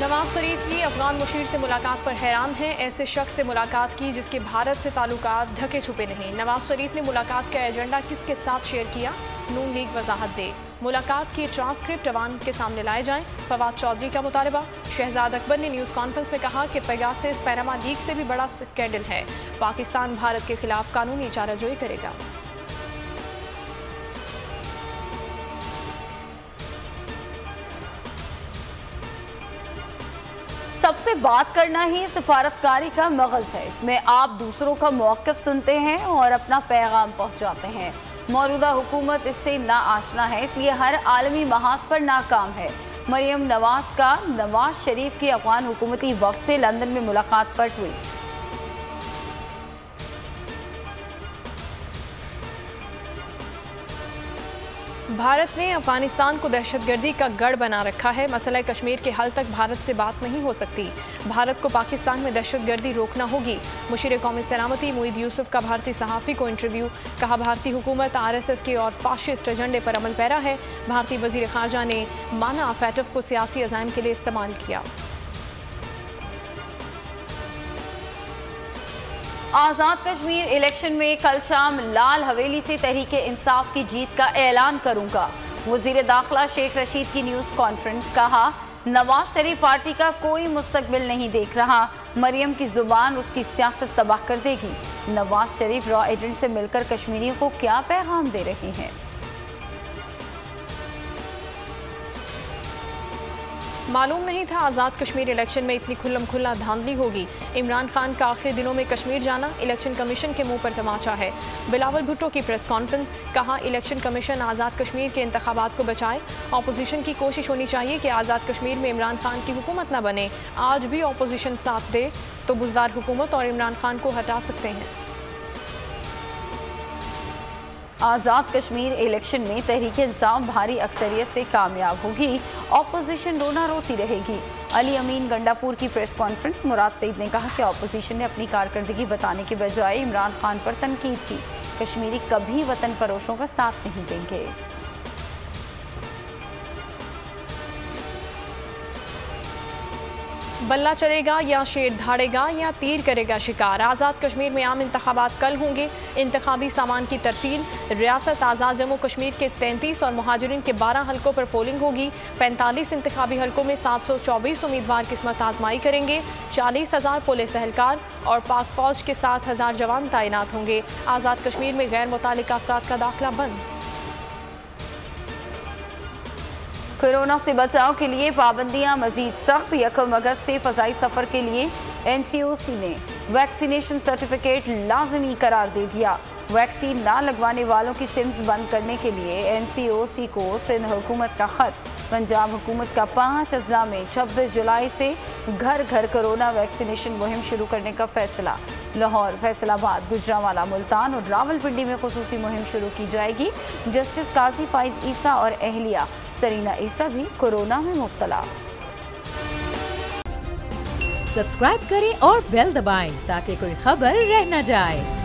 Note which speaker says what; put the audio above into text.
Speaker 1: नवाज शरीफ की अफगान मुशीर से मुलाकात पर हैरान हैं। ऐसे शख्स से मुलाकात की जिसके भारत से ताल्लुकात ढके छुपे नहीं। नवाज शरीफ ने मुलाकात का एजेंडा किसके साथ शेयर किया? नून लीग वजाहत दे। मुलाकात की ट्रांसक्रिप्ट अवाम के सामने लाए जाएं। फवाद चौधरी का मुतालबा। शहजाद अकबर ने न्यूज़ कॉन्फ्रेंस में कहा कि पेगासस पैनामा लीग से भी बड़ा स्कैंडल है। पाकिस्तान भारत के खिलाफ कानूनी चाराजोई करेगा।
Speaker 2: सबसे बात करना ही सिफारतकारी का मगज है। इसमें आप दूसरों का मौक़िफ़ सुनते हैं और अपना पैगाम पहुंचाते हैं। मौजूदा हुकूमत इससे ना आशना है, इसलिए हर आलमी महाज पर नाकाम है। मरियम नवाज का नवाज शरीफ की अफगान हुकूमती वफ़द से लंदन में मुलाकात पर ट्वीट।
Speaker 1: भारत ने अफगानिस्तान को दहशतगर्दी का गढ़ बना रखा है। मसला कश्मीर के हल तक भारत से बात नहीं हो सकती। भारत को पाकिस्तान में दहशतगर्दी रोकना होगी। मुशीर कौमी सलामती मुईद यूसुफ का भारतीय सहाफ़ी को इंटरव्यू। कहा, भारतीय हुकूमत RSS के और फाशिस्ट एजेंडे पर अमल पैरा है। भारतीय वज़ीर ख़ारजा ने माना फैटफ को सियासी अज़ाइम के लिए इस्तेमाल किया।
Speaker 2: आज़ाद कश्मीर इलेक्शन में कल शाम लाल हवेली से तहरीके इंसाफ की जीत का ऐलान करूंगा। वज़ीर दाखिला शेख रशीद की न्यूज़ कॉन्फ्रेंस। कहा, नवाज शरीफ पार्टी का कोई मुस्तकबिल नहीं देख रहा। मरियम की जुबान उसकी सियासत तबाह कर देगी। नवाज शरीफ रॉ एजेंट से मिलकर कश्मीरियों को क्या पैगाम दे रही हैं?
Speaker 1: मालूम नहीं था आज़ाद कश्मीर इलेक्शन में इतनी खुल्लम खुल्ला धांधली होगी। इमरान खान का आखिरी दिनों में कश्मीर जाना इलेक्शन कमीशन के मुंह पर तमाचा है। बिलावल भुट्टो की प्रेस कॉन्फ्रेंस। कहा, इलेक्शन कमीशन आज़ाद कश्मीर के इंतखाबात को बचाए। अपोजिशन की कोशिश होनी चाहिए कि आज़ाद कश्मीर में इमरान खान की हुकूमत न बने। आज भी अपोजिशन साथ दे तो बुज़दार हुकूमत और इमरान खान को हटा सकते हैं।
Speaker 2: आज़ाद कश्मीर इलेक्शन में तहरीक इंसाफ भारी अक्सरियत से कामयाब होगी। ऑपोजिशन रोना रोती रहेगी। अली अमीन गंडापुर की प्रेस कॉन्फ्रेंस। मुराद सईद ने कहा कि ऑपोजिशन ने अपनी कारकर्दगी बताने के बजाय इमरान खान पर तनकीद की। कश्मीरी कभी वतन फरोशों का साथ नहीं देंगे।
Speaker 1: बल्ला चलेगा या शेर धाड़ेगा या तीर करेगा शिकार। आज़ाद कश्मीर में आम इंतखाबात कल होंगे। इंतखाबी सामान की तरसील। रियासत आज़ाद जम्मू कश्मीर के 33 और मुहाजिरीन के 12 हलकों पर पोलिंग होगी। 45 इंतखाबी हलकों में 724 उम्मीदवार किस्मत आजमाई करेंगे। 40,000 पुलिस एहलकार और पाक फौज के 7,000 जवान तैनात होंगे। आज़ाद कश्मीर में गैर मुतालिका अफराद का दाखिला बंद।
Speaker 2: कोरोना से बचाव के लिए पाबंदियां मजीद सख्त। 1 अगस्त से फ़ज़ाई सफ़र के लिए NCOC ने वैक्सीनेशन सर्टिफिकेट लाजमी करार दे दिया। वैक्सीन ना लगवाने वालों की सिम्स बंद करने के लिए NCOC को सिंध हुकूमत का खत। पंजाब हुकूमत का 5 अजला में 26 जुलाई से घर घर कोरोना वैक्सीनेशन मुहिम शुरू करने का फैसला। लाहौर, फैसलाबाद, गुजरांवाला, मुल्तान और रावलपिंडी में खुसूसी मुहिम शुरू की जाएगी। जस्टिस काजी फाइज ईसा और अहलिया सरीना ईसा भी कोरोना में मुब्तला।
Speaker 3: सब्सक्राइब करें और बेल दबाएं ताकि कोई खबर रह न जाए।